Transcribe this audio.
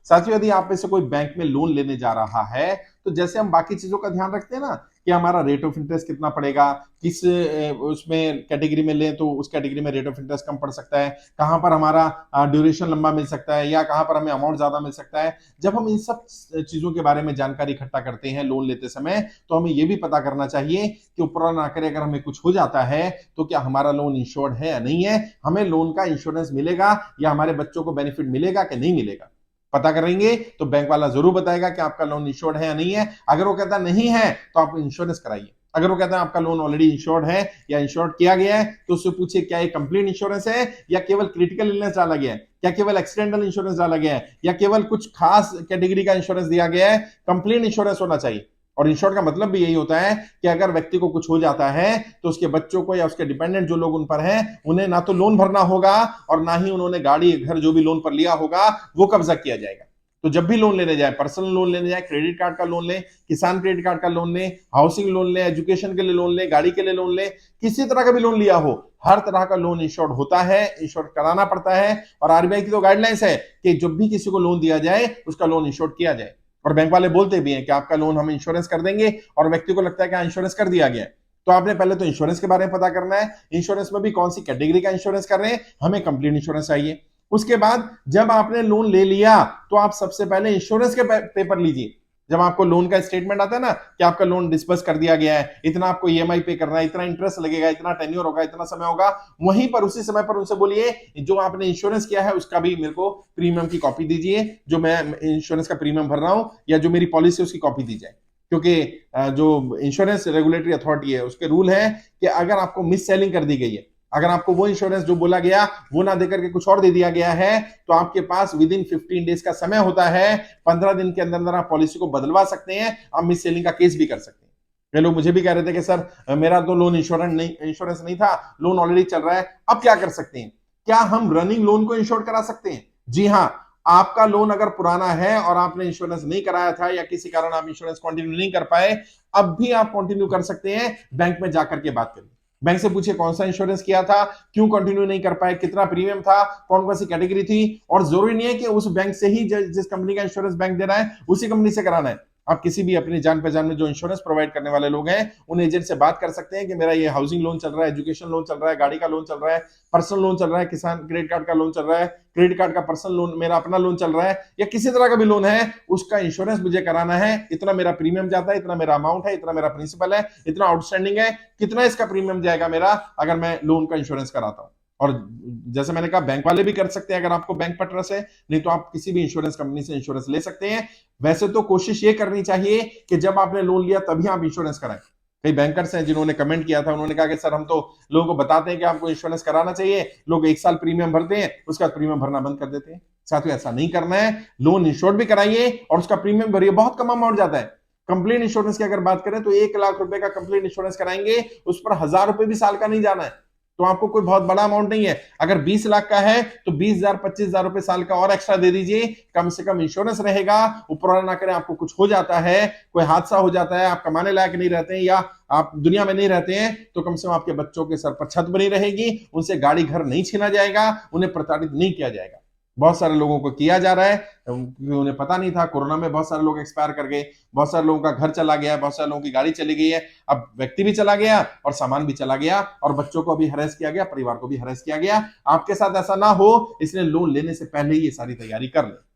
साथियों, यदि आप में से कोई बैंक में लोन लेने जा रहा है, तो जैसे हम बाकी चीजों का ध्यान रखते हैं ना कि हमारा रेट ऑफ इंटरेस्ट कितना पड़ेगा, किस उसमें कैटेगरी में लें तो उस कैटेगरी में रेट ऑफ इंटरेस्ट कम पड़ सकता है, कहां पर हमारा ड्यूरेशन लंबा मिल सकता है, या कहां पर हमें अमाउंट ज्यादा मिल सकता है। जब हम इन सब चीजों के बारे में जानकारी इकट्ठा करते हैं लोन लेते समय, तो हमें यह भी पता करना चाहिए कि ऊपर ना करे अगर हमें कुछ हो जाता है तो क्या हमारा लोन इंश्योर्ड है या नहीं है, हमें लोन का इंश्योरेंस मिलेगा या हमारे बच्चों को बेनिफिट मिलेगा कि नहीं मिलेगा। पता करेंगे तो बैंक वाला जरूर बताएगा कि आपका लोन इंश्योर्ड है या नहीं है। अगर वो कहता नहीं है तो आप इंश्योरेंस कराइए। अगर वो कहता है आपका लोन ऑलरेडी इंश्योर्ड है या इंश्योर्ड किया गया है, तो उससे पूछिए क्या ये कंप्लीट इंश्योरेंस है या केवल क्रिटिकल इलनेस डाला गया है, क्या केवल एक्सीडेंटल इंश्योरेंस डाला गया है, या केवल कुछ खास कैटेगरी का इंश्योरेंस दिया गया है। कंप्लीट इंश्योरेंस होना चाहिए। और इंश्योर्ड का मतलब भी यही होता है कि अगर व्यक्ति को कुछ हो जाता है तो उसके बच्चों को या उसके डिपेंडेंट जो लोग उन पर हैं, उन्हें ना तो लोन भरना होगा और ना ही उन्होंने गाड़ी घर जो भी लोन पर लिया होगा वो कब्जा किया जाएगा। तो जब भी लोन लेने जाए, पर्सनल लोन लेने जाए, क्रेडिट कार्ड का लोन ले, किसान क्रेडिट कार्ड का लोन ले, हाउसिंग लोन ले, एजुकेशन के लिए लोन ले, गाड़ी के लिए लोन ले, किसी तरह का भी लोन लिया हो, हर तरह का लोन इंश्योर्ड होता है, इंश्योर्ड कराना पड़ता है। और आरबीआई की तो गाइडलाइंस है कि जब भी किसी को लोन दिया जाए उसका लोन इंश्योर्ड किया जाए। और बैंक वाले बोलते भी हैं कि आपका लोन हम इंश्योरेंस कर देंगे, और व्यक्ति को लगता है कि इंश्योरेंस कर दिया गया है। तो आपने पहले तो इंश्योरेंस के बारे में पता करना है, इंश्योरेंस में भी कौन सी कैटेगरी का इंश्योरेंस कर रहे हैं, हमें कंप्लीट इंश्योरेंस चाहिए। उसके बाद जब आपने लोन ले लिया तो आप सबसे पहले इंश्योरेंस के पेपर लीजिए। जब आपको लोन का स्टेटमेंट आता है ना कि आपका लोन डिस्बर्स कर दिया गया है, इतना आपको ईएमआई पे करना है, इतना इंटरेस्ट लगेगा, इतना टेन्योर होगा, इतना समय होगा, वहीं पर उसी समय पर उनसे बोलिए जो आपने इंश्योरेंस किया है उसका भी मेरे को प्रीमियम की कॉपी दीजिए, जो मैं इंश्योरेंस का प्रीमियम भर रहा हूं या जो मेरी पॉलिसी है उसकी कॉपी दी जाए। क्योंकि जो इंश्योरेंस रेगुलेटरी अथॉरिटी है उसके रूल है कि अगर आपको मिस सेलिंग कर दी गई है, अगर आपको वो इंश्योरेंस जो बोला गया वो ना देकर के कुछ और दे दिया गया है, तो आपके पास विद इन 15 डेज का समय होता है। 15 दिन के अंदर अंदर आप पॉलिसी को बदलवा सकते हैं, आप मिस सेलिंग का केस भी कर सकते हैं। ये लोग मुझे भी कह रहे थे कि सर मेरा तो लोन इंश्योरेंस नहीं था, लोन ऑलरेडी चल रहा है, अब क्या कर सकते हैं? क्या हम रनिंग लोन को इंश्योर करा सकते हैं? जी हाँ। आपका लोन अगर पुराना है और आपने इंश्योरेंस नहीं कराया था या किसी कारण आप इंश्योरेंस कंटिन्यू नहीं कर पाए, अब भी आप कंटिन्यू कर सकते हैं। बैंक में जाकर के बात करिए, बैंक से पूछिए कौन सा इंश्योरेंस किया था, क्यों कंटिन्यू नहीं कर पाए, कितना प्रीमियम था, कौन कौन सी कैटेगरी थी। और जरूरी नहीं है कि उस बैंक से ही जिस कंपनी का इंश्योरेंस बैंक दे रहा है उसी कंपनी से कराना है। आप किसी भी अपनी जान पहचान में जो इंश्योरेंस प्रोवाइड करने वाले लोग हैं उन एजेंट से बात कर सकते हैं कि मेरा ये हाउसिंग लोन चल रहा है, एजुकेशन लोन चल रहा है, गाड़ी का लोन चल रहा है, पर्सनल लोन चल रहा है, किसान क्रेडिट कार्ड का लोन चल रहा है, क्रेडिट कार्ड का पर्सनल लोन मेरा अपना लोन चल रहा है, या किसी तरह का भी लोन है उसका इंश्योरेंस मुझे कराना है। इतना मेरा प्रीमियम जाता है, इतना मेरा अमाउंट है, इतना मेरा प्रिंसिपल है, इतना आउटस्टैंडिंग है, कितना इसका प्रीमियम जाएगा मेरा अगर मैं लोन का इंश्योरेंस कराता हूं। और जैसे मैंने कहा बैंक वाले भी कर सकते हैं अगर आपको बैंक पर ट्रस्ट है, नहीं तो आप किसी भी इंश्योरेंस कंपनी से इंश्योरेंस ले सकते हैं। वैसे तो कोशिश ये करनी चाहिए कि जब आपने लोन लिया तभी आप इंश्योरेंस कराएं। कई बैंकर्स हैं जिन्होंने कमेंट किया था, उन्होंने कहा कि सर हम तो लोगों को बताते हैं कि आपको इंश्योरेंस कराना चाहिए, लोग 1 साल प्रीमियम भरते हैं उसका प्रीमियम भरना बंद कर देते हैं। साथियों, ऐसा नहीं करना है। लोन इंश्योर्ड भी कराइए और उसका प्रीमियम भरिए, बहुत कम अमाउंट जाता है। कंप्लीट इंश्योरेंस की अगर बात करें तो 1 लाख रुपए का कंप्लीट इंश्योरेंस कराएंगे, उस पर 1000 रुपए भी साल का नहीं जाना है, तो आपको कोई बहुत बड़ा अमाउंट नहीं है। अगर 20 लाख का है तो 20,000 25,000 रुपए साल का और एक्स्ट्रा दे दीजिए, कम से कम इंश्योरेंस रहेगा। ऊपर ना करें आपको कुछ हो जाता है, कोई हादसा हो जाता है, आप कमाने लायक नहीं रहते हैं या आप दुनिया में नहीं रहते हैं, तो कम से कम आपके बच्चों के सर पर छत बनी रहेगी, उनसे गाड़ी घर नहीं छीना जाएगा, उन्हें प्रताड़ित नहीं किया जाएगा। बहुत सारे लोगों को किया जा रहा है क्योंकि उन्हें पता नहीं था। कोरोना में बहुत सारे लोग एक्सपायर कर गए, बहुत सारे लोगों का घर चला गया, बहुत सारे लोगों की गाड़ी चली गई है। अब व्यक्ति भी चला गया और सामान भी चला गया और बच्चों को भी हरेस किया गया, परिवार को भी हरेस किया गया। आपके साथ ऐसा ना हो इसलिए लोन लेने से पहले ही ये सारी तैयारी कर ले।